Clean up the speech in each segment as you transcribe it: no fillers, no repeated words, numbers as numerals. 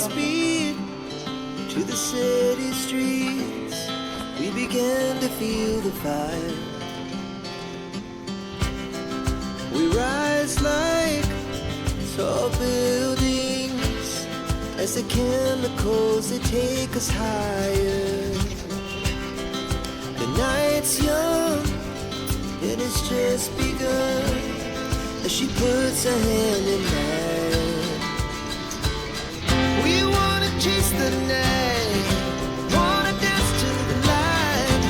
hearts beat to the city streets. We began to feel the fire. We rise like tall buildings as the chemicals, they take us higher. The night's young and it's just begun as she puts her hand in mine. We wanna chase the night, wanna dance to the light,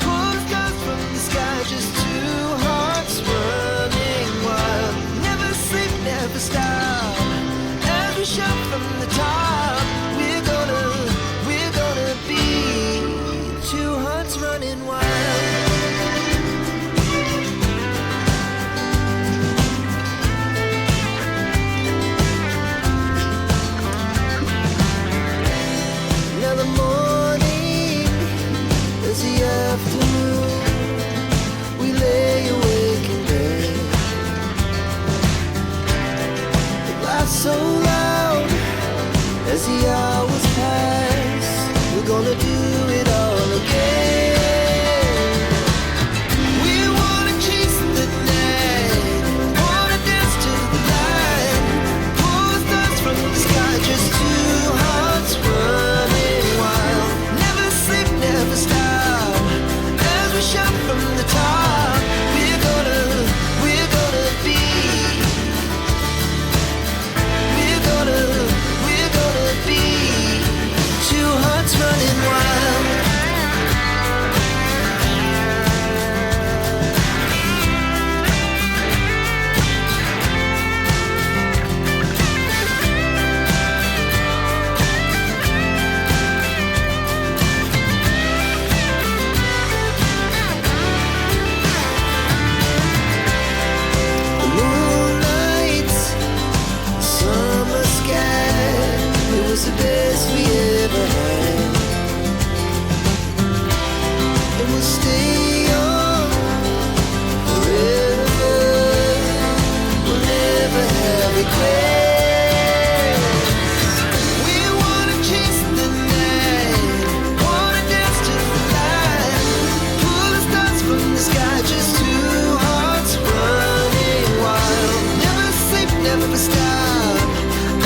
pull the stars from the sky, just two hearts running wild. Never sleep, never stop, as we shout from the top. We're gonna be two hearts running wild. The morning is the afternoon. We lay awake in bed. The laughs so loud as the hours pass. We're gonna do it all again. We wanna chase the night, wanna dance to the light, pull the stars from the sky, just two hearts running. Never stop, as we shout from the top. We're gonna be, we're gonna be two hearts running wild. The best we ever had, and we'll stay on forever. We'll never have regrets. We wanna chase the night, wanna dance to the light, pull the stars from the sky, just two hearts running wild. Never sleep, never stop,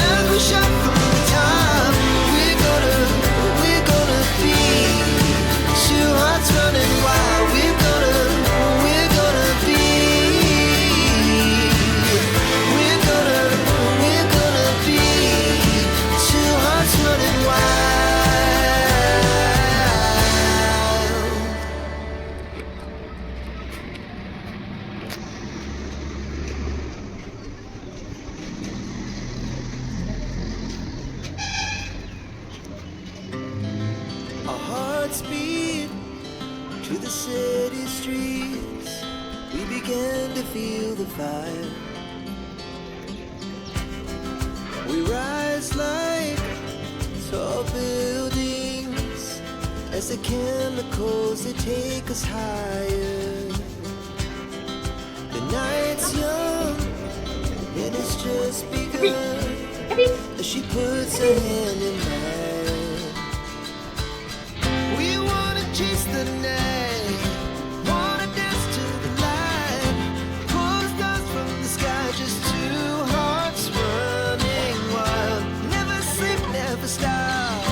as we shout from the top. Running wild, we're gonna be, we're gonna be two hearts running wild. Our hearts beat to the city streets. We began to feel the fire. We rise like tall buildings as the chemicals, they take us higher. The night's young and it's just begun as she puts her hand in mine. We wanna chase the night, wanna dance to the light, pull the stars from the sky, just two hearts running wild. Never sleep, never stop,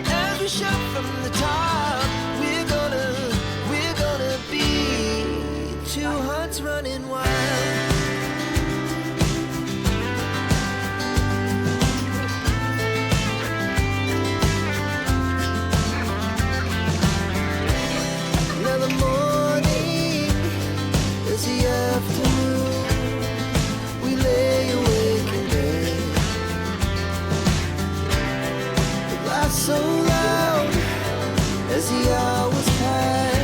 as we shout from the top. We're gonna be two hearts running wild.